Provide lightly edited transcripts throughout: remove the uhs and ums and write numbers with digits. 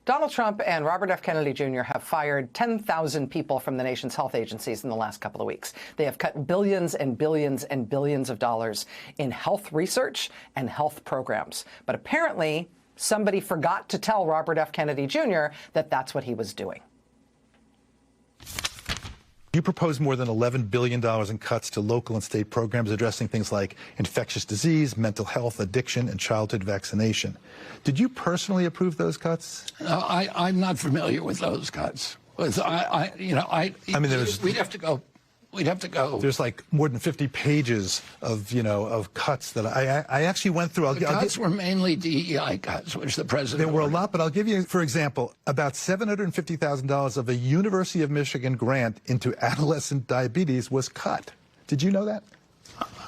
Donald Trump and Robert F. Kennedy Jr. have fired 10,000 people from the nation's health agencies in the last couple of weeks. They have cut billions and billions and billions of dollars in health research and health programs. But apparently, somebody forgot to tell Robert F. Kennedy Jr. that that's what he was doing. You propose more than $11 billion in cuts to local and state programs addressing things like infectious disease, mental health, addiction, and childhood vaccination. Did you personally approve those cuts? I'm not familiar with those cuts. We'd have to go. There's like more than 50 pages of cuts that I actually went through. The cuts were mainly DEI cuts, which the president There were a lot, but I'll give you, for example, about $750,000 of a University of Michigan grant into adolescent diabetes was cut. Did you know that?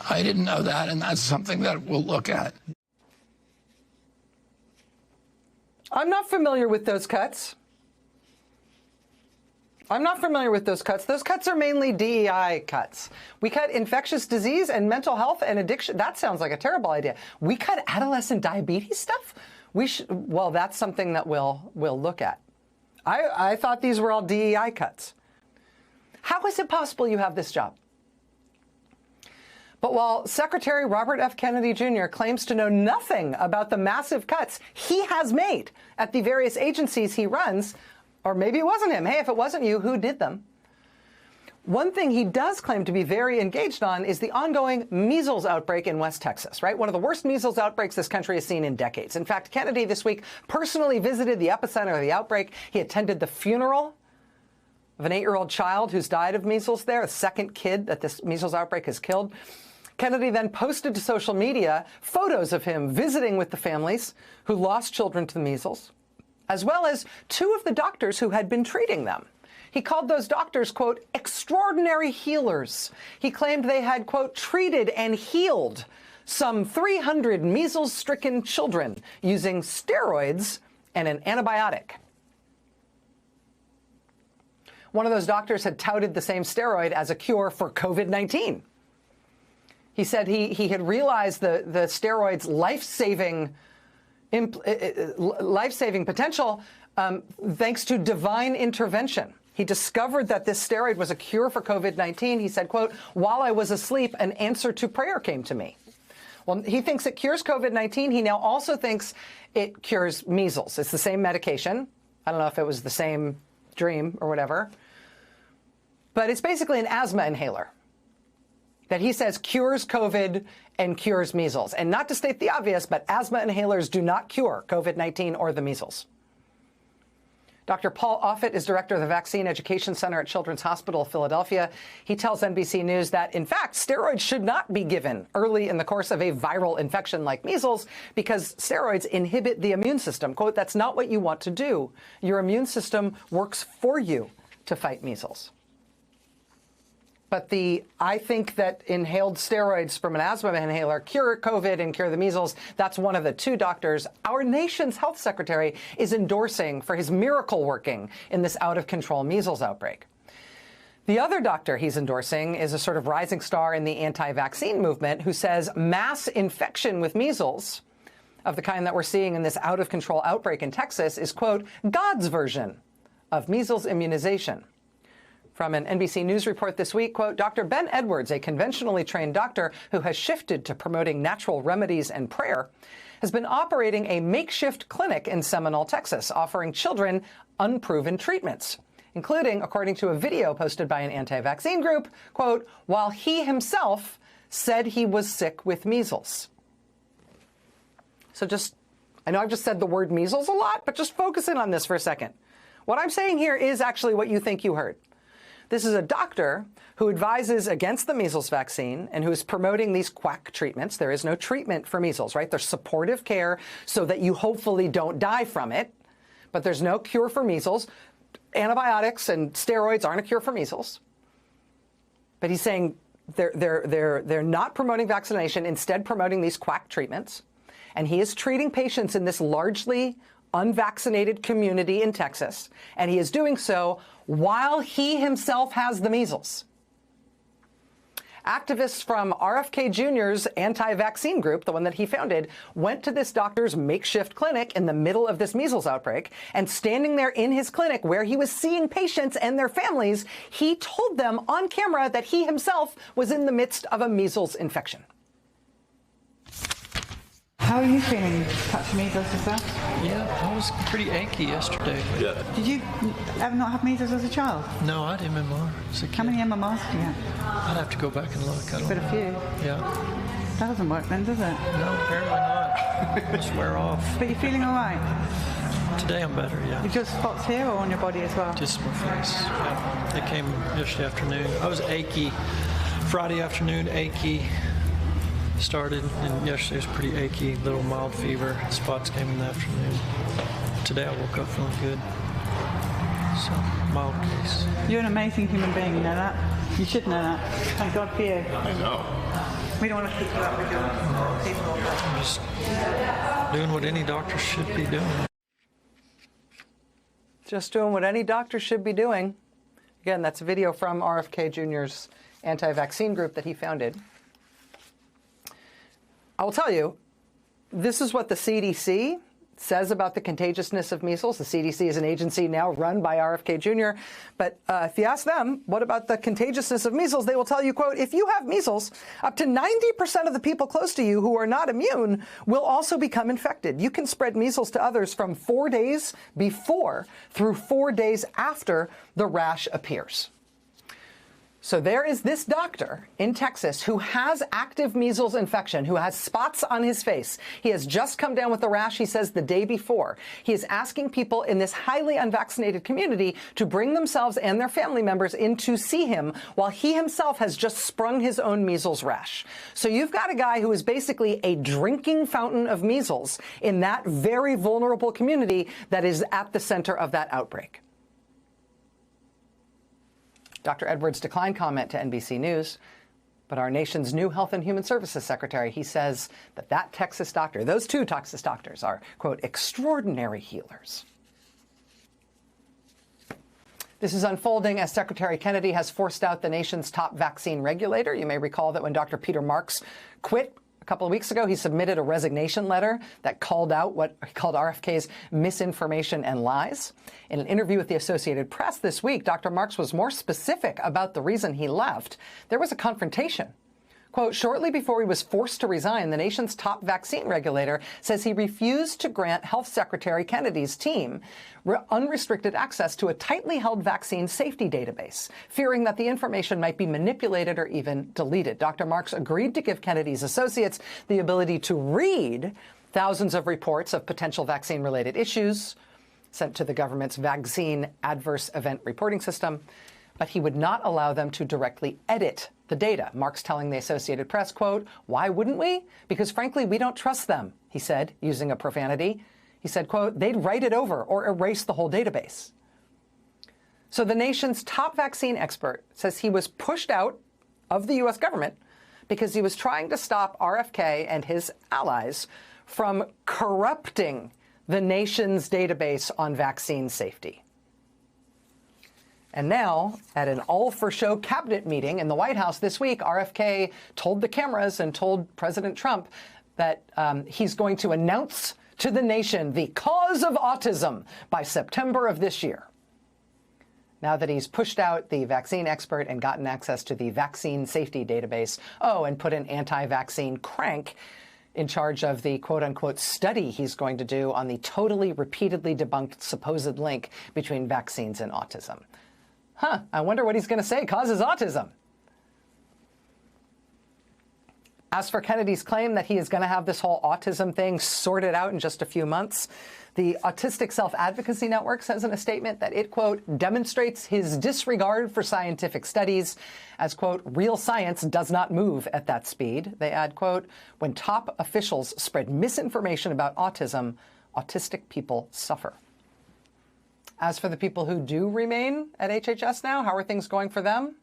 I didn't know that, and that's something that we'll look at. I'm not familiar with those cuts. Those cuts are mainly DEI cuts. We cut infectious disease and mental health and addiction. That sounds like a terrible idea. We cut adolescent diabetes stuff? Well, that's something that we'll look at. I thought these were all DEI cuts. How is it possible you have this job? But while Secretary Robert F. Kennedy Jr. claims to know nothing about the massive cuts he has made at the various agencies he runs, or maybe it wasn't him. Hey, if it wasn't you, who did them? One thing he does claim to be very engaged on is the ongoing measles outbreak in West Texas, right? One of the worst measles outbreaks this country has seen in decades. In fact, Kennedy this week personally visited the epicenter of the outbreak. He attended the funeral of an 8-year-old child who's died of measles there, the second kid that this measles outbreak has killed. Kennedy then posted to social media photos of him visiting with the families who lost children to the measles, as well as 2 of the doctors who had been treating them. He called those doctors, quote, extraordinary healers. He claimed they had, quote, treated and healed some 300 measles-stricken children using steroids and an antibiotic. One of those doctors had touted the same steroid as a cure for COVID-19. He said he had realized the steroid's life-saving potential thanks to divine intervention. He discovered that this steroid was a cure for COVID-19. He said, quote, while I was asleep, an answer to prayer came to me. Well, he thinks it cures COVID-19. He now also thinks it cures measles. It's the same medication. I don't know if it was the same dream or whatever. But it's basically an asthma inhaler that he says cures COVID and cures measles. And not to state the obvious, but asthma inhalers do not cure COVID-19 or the measles. Dr. Paul Offit is director of the Vaccine Education Center at Children's Hospital of Philadelphia. He tells NBC News that, in fact, steroids should not be given early in the course of a viral infection like measles because steroids inhibit the immune system. Quote, that's not what you want to do. Your immune system works for you to fight measles. But I think that inhaled steroids from an asthma inhaler cure COVID and cure the measles. That's one of the 2 doctors our nation's health secretary is endorsing for his miracle working in this out-of-control measles outbreak. The other doctor he's endorsing is a sort of rising star in the anti-vaccine movement who says mass infection with measles of the kind that we're seeing in this out-of-control outbreak in Texas is, quote, God's version of measles immunization. From an NBC News report this week, quote, Dr. Ben Edwards, a conventionally trained doctor who has shifted to promoting natural remedies and prayer, has been operating a makeshift clinic in Seminole, Texas, offering children unproven treatments, including, according to a video posted by an anti-vaccine group, quote, while he himself said he was sick with measles. So I know I've just said the word measles a lot, but just focus in on this for a second. What I'm saying here is actually what you think you heard. This is a doctor who advises against the measles vaccine and who is promoting these quack treatments. There is no treatment for measles, right? There's supportive care so that you hopefully don't die from it, but there's no cure for measles. Antibiotics and steroids aren't a cure for measles. But he's saying they're not promoting vaccination, instead promoting these quack treatments. And he is treating patients in this largely unvaccinated community in Texas, and he is doing so while he himself has the measles. Activists from RFK Jr.'s anti-vaccine group, the one that he founded, went to this doctor's makeshift clinic in the middle of this measles outbreak, and standing there in his clinic where he was seeing patients and their families, he told them on camera that he himself was in the midst of a measles infection. How are you feeling? Touch measles yourself? Yeah, I was pretty achy yesterday. Yeah. Did you ever not have measles as a child? No, I had MMR as a kid. How many MMRs do you have? I'd have to go back and look. I don't But a know. few. Yeah. That doesn't work then, does it? No, apparently not. Just wear off. But you're feeling all right? Today I'm better, yeah. You've just spots here or on your body as well? Just my face. Yeah. It came yesterday afternoon. I was achy. Friday afternoon, achy. Started, and yesterday was pretty achy, little mild fever. Spots came in the afternoon. Today I woke up feeling good. So, mild case. You're an amazing human being, you know that? You should know that. Thank God for you. I know. We don't want to keep you up with your people. I'm just doing what any doctor should be doing. Just doing what any doctor should be doing. Again, that's a video from RFK Jr.'s anti-vaccine group that he founded. I will tell you, this is what the CDC says about the contagiousness of measles. The CDC is an agency now run by RFK Jr. But if you ask them, what about the contagiousness of measles, they will tell you, quote, if you have measles, up to 90% of the people close to you who are not immune will also become infected. You can spread measles to others from 4 days before through 4 days after the rash appears. So there is this doctor in Texas who has active measles infection, who has spots on his face. He has just come down with the rash, he says, the day before. He is asking people in this highly unvaccinated community to bring themselves and their family members in to see him while he himself has just sprung his own measles rash. So you've got a guy who is basically a drinking fountain of measles in that very vulnerable community that is at the center of that outbreak. Dr. Edwards declined comment to NBC News, but our nation's new Health and Human Services Secretary, he says that Texas doctor, those two Texas doctors are, quote, extraordinary healers. This is unfolding as Secretary Kennedy has forced out the nation's top vaccine regulator. You may recall that when Dr. Peter Marks quit a couple of weeks ago, he submitted a resignation letter that called out what he called RFK's misinformation and lies. In an interview with the Associated Press this week, Dr. Marks was more specific about the reason he left. There was a confrontation. Quote, shortly before he was forced to resign, the nation's top vaccine regulator says he refused to grant Health Secretary Kennedy's team unrestricted access to a tightly held vaccine safety database, fearing that the information might be manipulated or even deleted. Dr. Marks agreed to give Kennedy's associates the ability to read thousands of reports of potential vaccine-related issues sent to the government's vaccine adverse event reporting system, but he would not allow them to directly edit the data. Marks telling the Associated Press, quote, why wouldn't we? Because frankly, we don't trust them, he said, using a profanity. He said, quote, they'd write it over or erase the whole database. So the nation's top vaccine expert says he was pushed out of the U.S. government because he was trying to stop RFK and his allies from corrupting the nation's database on vaccine safety. And now, at an all-for-show cabinet meeting in the White House this week, RFK told the cameras and told President Trump that he's going to announce to the nation the cause of autism by September of this year. Now that he's pushed out the vaccine expert and gotten access to the vaccine safety database, and put an anti-vaccine crank in charge of the quote-unquote study he's going to do on the totally repeatedly debunked supposed link between vaccines and autism. I wonder what he's going to say causes autism. As for Kennedy's claim that he is going to have this whole autism thing sorted out in just a few months, the Autistic Self-Advocacy Network says in a statement that it, quote, demonstrates his disregard for scientific studies as, quote, real science does not move at that speed. They add, quote, when top officials spread misinformation about autism, autistic people suffer. As for the people who do remain at HHS now, how are things going for them?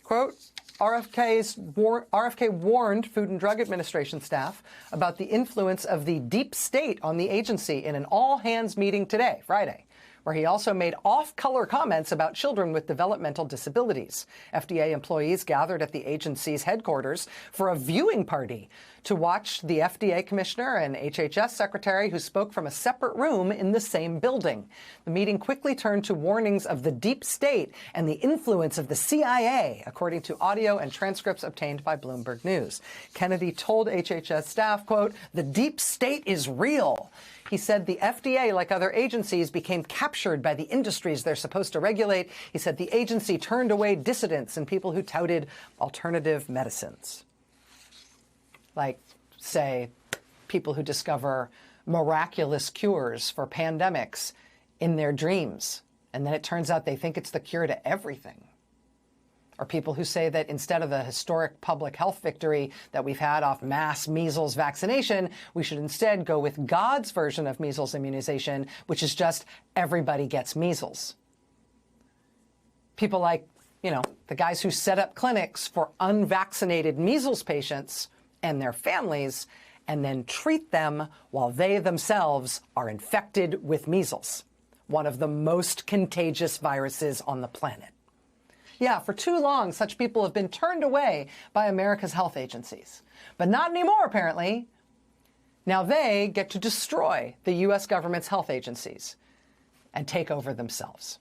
Quote, RFK warned Food and Drug Administration staff about the influence of the deep state on the agency in an all-hands meeting today, Friday, where he also made off-color comments about children with developmental disabilities. FDA employees gathered at the agency's headquarters for a viewing party to watch the FDA commissioner and HHS secretary who spoke from a separate room in the same building. The meeting quickly turned to warnings of the deep state and the influence of the CIA, according to audio and transcripts obtained by Bloomberg News. Kennedy told HHS staff, quote, "The deep state is real." He said the FDA, like other agencies, became captured by the industries they're supposed to regulate. He said the agency turned away dissidents and people who touted alternative medicines. Like, say, people who discover miraculous cures for pandemics in their dreams, and then it turns out they think it's the cure to everything. Or people who say that instead of the historic public health victory that we've had off mass measles vaccination, we should instead go with God's version of measles immunization, which is just everybody gets measles. People like, the guys who set up clinics for unvaccinated measles patients and their families, and then treat them while they themselves are infected with measles, one of the most contagious viruses on the planet. Yeah, for too long, such people have been turned away by America's health agencies. But not anymore, apparently. Now they get to destroy the U.S. government's health agencies and take over themselves.